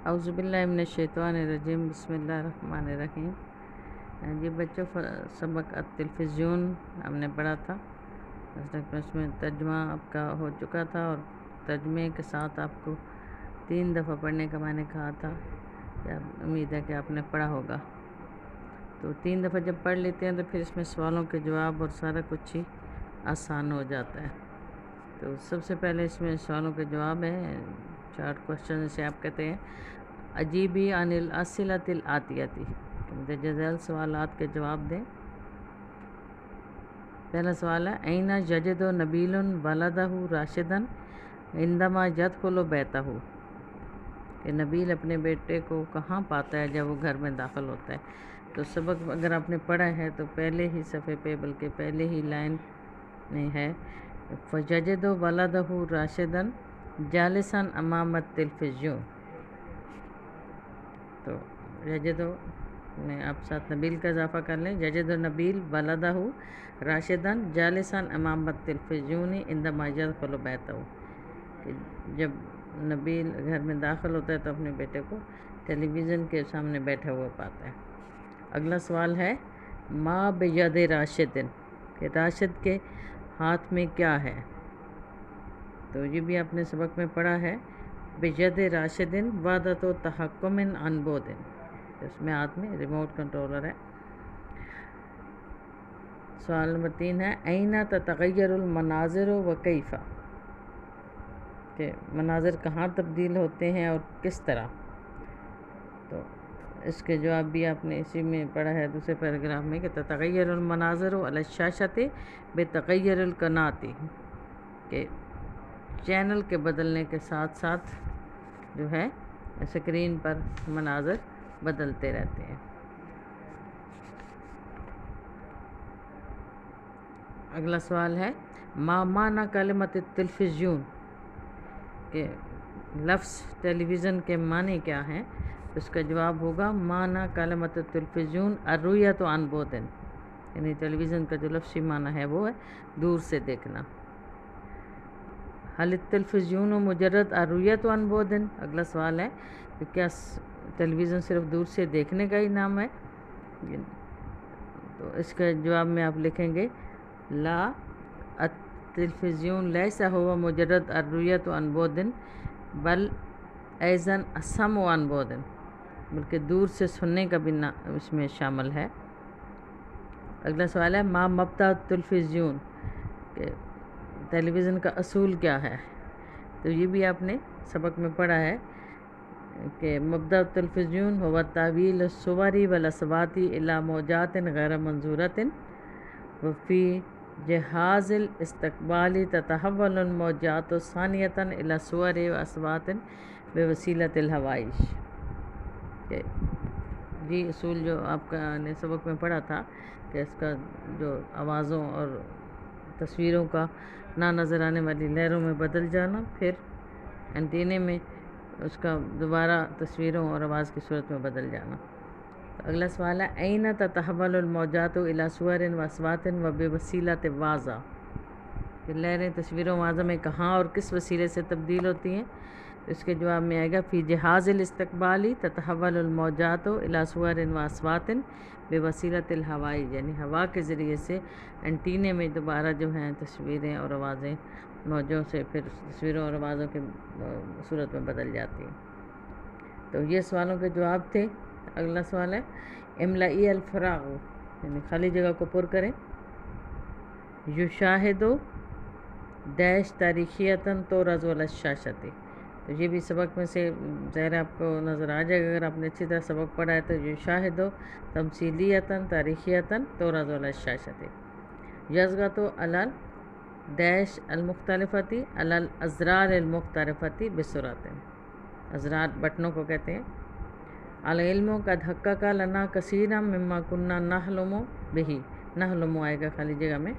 اعوذ باللہ من الشیطان الرجیم، بسم اللہ الرحمن الرحیم۔ جی بچوں، سبق التلفزیون ہم نے پڑھا تھا، اس میں ترجمہ آپ کا ہو چکا تھا اور ترجمے کے ساتھ آپ کو 3 دفعہ پڑھنے کا میں نے کہا تھا، امید ہے کہ آپ نے پڑھا ہوگا۔ تو 3 دفعہ جب پڑھ لیتے ہیں تو پھر اس میں سوالوں کے جواب اور سارا کچھ ہی آسان ہو جاتا ہے۔ تو سب سے پہلے اس میں سوالوں کے جواب ہیں، 4 کوشچن جسے آپ کہتے ہیں عجیبی عن الاسئلۃ الآتیۃ، مندرجہ ذیل سوالات کے جواب دیں۔ پہلا سوال ہے این یجد نبیل ولدہ راشدا عندما یدخل بیتہ، کہ نبیل اپنے بیٹے کو کہاں پاتا ہے جب وہ گھر میں داخل ہوتا ہے۔ تو سبق اگر آپ نے پڑھا ہے تو پہلے ہی صفحے پہ، بلکہ پہلے ہی لائن میں ہے فَیَجِدُ وَلَدَهُ رَاشِدًا جَالِسًا أَمَامَ التلفزیون۔ تو یجد میں آپ ساتھ نبیل کا اضافہ کر لیں، یجد نبیل ولدہ راشدا جالسا امام التلفزیون عندما یدخل بیتہ، کہ جب نبیل گھر میں داخل ہوتا ہے تو اپنے بیٹے کو ٹیلی ویژن کے سامنے بیٹھا ہوا پاتا ہے۔ اگلا سوال ہے ما بید راشد، کہ راشد کے ہاتھ میں کیا ہے؟ تو یہ بھی آپ نے سبق میں پڑھا ہے، بید راشد وحدۃ تحکم عن بعد، اس میں ہاتھ میں ریموٹ کنٹرولر ہے۔ سوال نمبر 3 ہے این تتغیر المناظر و کیف، کہ مناظر کہاں تبدیل ہوتے ہیں اور کس طرح؟ تو اس کے جواب بھی آپ نے اسی میں پڑھا ہے دوسرے پیراگراف میں، کہ تتغیر المناظر علی الشاشۃ بتغیر القناۃ، کہ چینل کے بدلنے کے ساتھ ساتھ جو ہے اسکرین پر مناظر بدلتے رہتے ہیں۔ اگلا سوال ہے ما معنی کلمۃ التلفزیون، کہ لفظ ٹیلی ویژن کے معنی کیا ہیں؟ اس کا جواب ہوگا معنی کلمۃ التلفزیون الرؤیۃ عن بعد، یعنی ٹیلی ویژن کا جو لفظی معنی ہے وہ ہے دور سے دیکھنا۔ هل التلفزیون مجرد الرؤیۃ عن بعد، اگلا سوال ہے کہ کیا ٹیلی ویژن صرف دور سے دیکھنے کا ہی نام ہے؟ تو اس کا جواب میں آپ لکھیں گے لا التلفزیون لیس هو مجرد الرؤیۃ عن بعد بل ایضا السمع عن بعد، بلکہ دور سے سننے کا بھی اس میں شامل ہے۔ اگلا سوال ہے ما مبدأ التلفزیون، کہ ٹیلی ویژن کا اصول کیا ہے؟ تو یہ بھی آپ نے سبق میں پڑھا ہے کہ مبدأ التلفزیون هو تحویل الصور والاصوات الی موجات غیر منظورۃ، وفی جہاز الاستقبال تتحول الموجات ثانیۃ الی صور واصوات بوسیلۃ الحوائج، کہ یہ اصول جو آپ کا نے سبق میں پڑھا تھا کہ اس کا جو آوازوں اور تصویروں کا نہ نظر آنے والی لہروں میں بدل جانا، پھر اینٹینے میں اس کا دوبارہ تصویروں اور آواز کی صورت میں بدل جانا۔ اگلا سوال ہے این تتحول الموجات الی صور واصوات وبوسیلۃ واضح، کہ لہریں تصویروں واضح میں کہاں اور کس وسیلے سے تبدیل ہوتی ہیں؟ اس کے جواب میں آئے گا فی جہاز الاستقبال تتحول الموجات الی صور واصوات بوسیلۃ الحوائج، یعنی ہوا کے ذریعے سے اینٹینے میں دوبارہ جو ہیں تصویریں اور آوازیں موجوں سے پھر تصویروں اور آوازوں کی صورت میں بدل جاتی ہیں۔ تو یہ سوالوں کے جواب تھے۔ اگلا سوال ہے املائی الفراغ، یعنی خالی جگہ کو پر کریں۔ یشاہد ڈیش تاریخیتاً تورز علی الشاشۃ، تو یہ بھی سبق میں سے ظاہر آپ کو نظر آ جائے گا اگر آپ نے اچھی طرح سبق پڑھا ہے۔ تو یشاہد تمثیلیتاً تاریخیتاً تورز علی الشاشۃ، یضغط علی ڈیش المختلفۃ علی الازرار المختلفۃ بسرعۃ، ازرار بٹنوں کو کہتے ہیں۔ العلم قد حقق لنا کثیرا مما کنا نحلم بہ، نحلم آئے گا خالی جگہ میں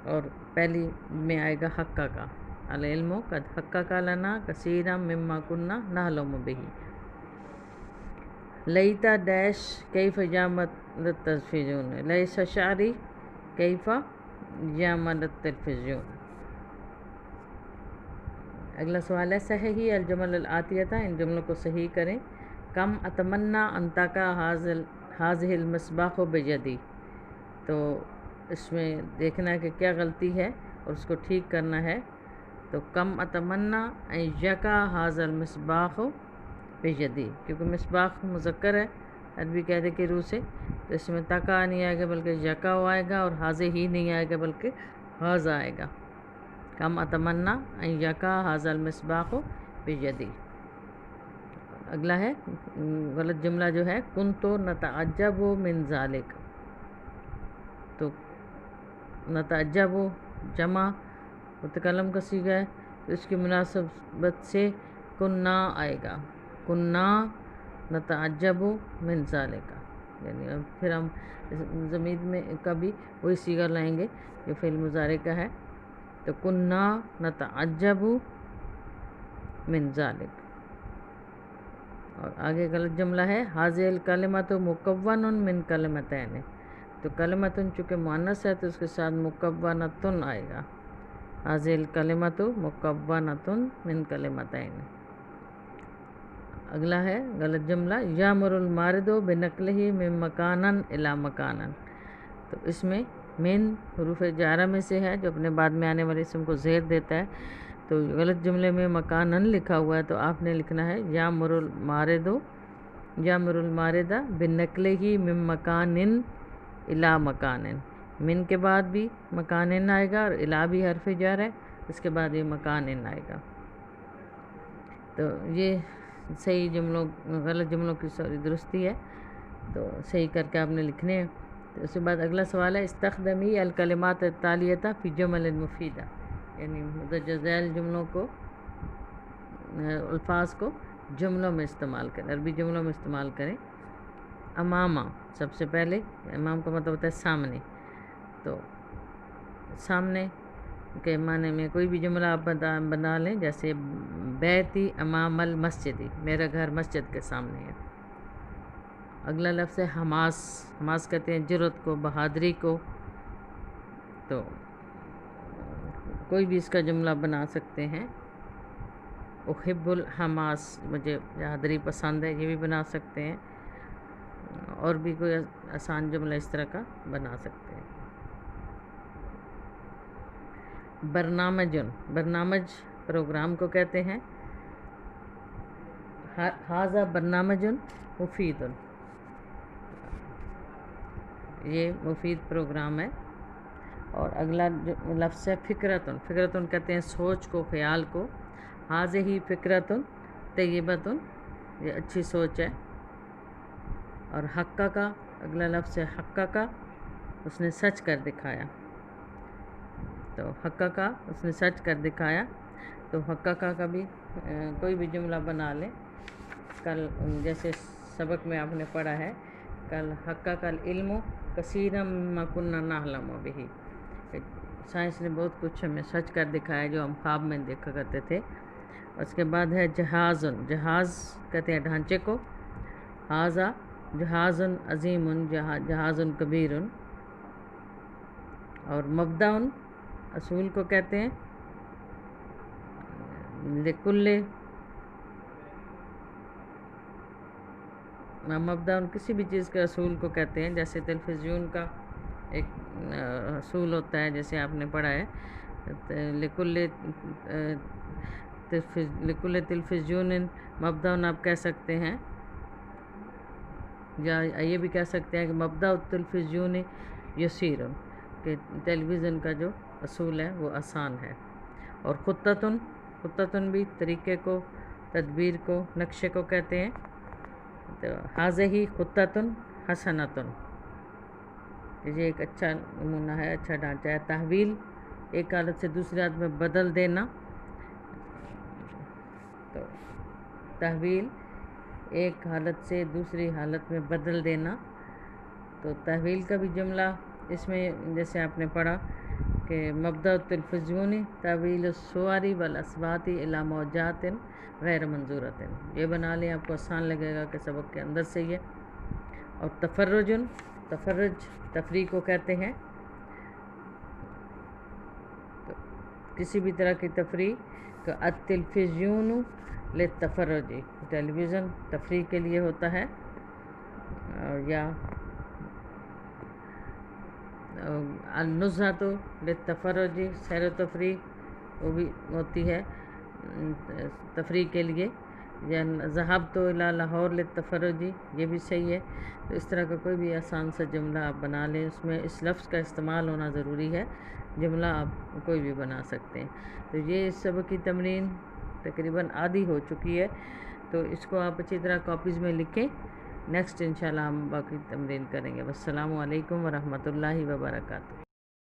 اور پہلی میں آئے گا حقہ کا، العلم قد حقق لنا کثیرا مما کنا نحلم بہ۔ لیت ڈیش کیف یعمل التلفزیون، لیس شعری کیف یعمل التلفزیون۔ اگلا سوال ہے صحیح الجمل الآتیہ، ان جملوں کو صحیح کریں۔ کم اتمنى ان تقع هذه المصباح بيدي، تو اس میں دیکھنا ہے کہ کیا غلطی ہے اور اس کو ٹھیک کرنا ہے۔ تو کم اتمنى ان يقع هذا المصباح بيدي، کیونکہ مصباح مذکر ہے عربی قاعدے کے روح سے، تو اس میں تقع نہیں آئے گا بلکہ یقع آئے گا، اور حاضر ہی نہیں آئے گا بلکہ حاضر آئے گا۔ کم اتمنى ان يقع هذا المصباح بيدي۔ اگلا ہے غلط جملہ جو ہے كنت نتعجب من ذلك، تو نتعجب جمع متکلم کا صیغہ ہے، تو اس کی مناسبت سے كنا آئے گا، كنا نتعجب من ذلك، یعنی پھر ہم ضمیر میں کا بھی وہی صیغہ لائیں گے جو فعل مضارع کا ہے، تو كنا نتعجب من ذلك۔ اور آگے غلط جملہ ہے هذه الكلمة مكون من كلمتين، تو کلمتن چونکہ مؤنث ہے تو اس کے ساتھ مکونتن آئے گا، هذه الكلمة مكونة من كلمتين۔ اگلا ہے غلط جملہ یامر المارد بنقلہ من مکانا الی مکانا، تو اس میں من حروف جارہ میں سے ہے جو اپنے بعد میں آنے والے اسم کو زیر دیتا ہے، تو غلط جملے میں مکانن لکھا ہوا ہے، تو آپ نے لکھنا ہے یامر المارد بنقلہ من مکان الی مکان، من کے بعد بھی مکان آئے گا اور الی بھی حرف جر ہے، اس کے بعد یہ مکان آئے گا۔ تو یہ صحیح جملوں غلط جملوں کی ساری درستی ہے، تو صحیح کر کے آپ نے لکھنے ہیں۔ تو اس کے بعد اگلا سوال ہے استخدمی الکلمات التالیہ فی جمل مفیدہ، یعنی مندرجہ ذیل جملوں کو الفاظ کو جملوں میں استعمال کریں، عربی جملوں میں استعمال کریں۔ امامہ، سب سے پہلے امام کا مطلب ہوتا ہے سامنے، تو سامنے کے معنی میں کوئی بھی جملہ آپ بنا لیں، جیسے بیتی امام المسجد، میرا گھر مسجد کے سامنے ہے۔ اگلا لفظ ہے حماس، حماس کہتے ہیں جرأت کو، بہادری کو، تو کوئی بھی اس کا جملہ بنا سکتے ہیں۔ احب الحماس، مجھے بہادری پسند ہے، یہ بھی بنا سکتے ہیں، اور بھی کوئی آسان جملہ اس طرح کا بنا سکتے ہیں۔ برنامجن، برنامج پروگرام کو کہتے ہیں۔ ھذا برنامج مفید، یہ مفید پروگرام ہے۔ اور اگلا لفظ ہے فکرتن، فکرتن کہتے ہیں سوچ کو، خیال کو۔ ھذہ فکرتن طیبۃ، یہ اچھی سوچ ہے۔ اور حقہ کا اگلا لفظ ہے حقہ کا، اس نے سچ کر دکھایا، تو حقہ کا اس نے سچ کر دکھایا، تو حقہ کا بھی کوئی بھی جملہ بنا لیں۔ کل جیسے سبق میں آپ نے پڑھا ہے کل حقہ کا العلم کثیرا مما کنا نعلم بہ، سائنس نے بہت کچھ ہمیں سچ کر دکھایا جو ہم خواب میں دیکھا کرتے تھے۔ اس کے بعد ہے جہازن، جہاز کہتے ہیں ڈھانچے کو۔ ھذا جہاز عظیم، جہاز کبیر۔ اور مبدأ اصول کو کہتے ہیں۔ لکل، مبدأ کسی بھی چیز کے اصول کو کہتے ہیں، جیسے تلفزیون کا ایک اصول ہوتا ہے، جیسے آپ نے پڑھا ہے لکل تلفزیون مبدأ آپ کہہ سکتے ہیں، یا یہ بھی کہہ سکتے ہیں کہ مبدأ التلفزیون یسیر، کہ ٹیلی ویژن کا جو اصول ہے وہ آسان ہے۔ اور خطتن، خطتن بھی طریقے کو، تدبیر کو، نقشے کو کہتے ہیں۔ تو ھذہ خطۃ حسنۃ، یہ ایک اچھا نمونہ ہے، اچھا ڈھانچہ ہے۔ تحویل، ایک حالت سے دوسری حالت میں بدل دینا، تو تحویل ایک حالت سے دوسری حالت میں بدل دینا، تو تحویل کا بھی جملہ اس میں جیسے آپ نے پڑھا کہ مبدأ التلفزیون تحویل الصور والاصوات الی موجات غیر منظورۃ، یہ بنا لیں، آپ کو آسان لگے گا کہ سبق کے اندر سے یہ۔ اور تفرجن، تفرج تفریح کو کہتے ہیں، تو کسی بھی طرح کی تفریح کہ التلفزیون للتفرج، ٹیلی ویژن تفریح کے لیے ہوتا ہے، یا النزہۃ للتفرج، سیر و تفریح وہ بھی ہوتی ہے تفریح کے لیے، یا ذہبت الی لاہور للتفرج، یہ بھی صحیح ہے۔ تو اس طرح کا کوئی بھی آسان سا جملہ آپ بنا لیں، اس میں اس لفظ کا استعمال ہونا ضروری ہے، جملہ آپ کوئی بھی بنا سکتے ہیں۔ تو یہ اس سبق کی تمرین تقریباً آدھی ہو چکی ہے، تو اس کو آپ اچھی طرح کاپیز میں لکھیں۔ نیکسٹ انشاءاللہ ہم باقی تمرین کریں گے۔ والسلام علیکم ورحمۃ اللہ وبرکاتہ۔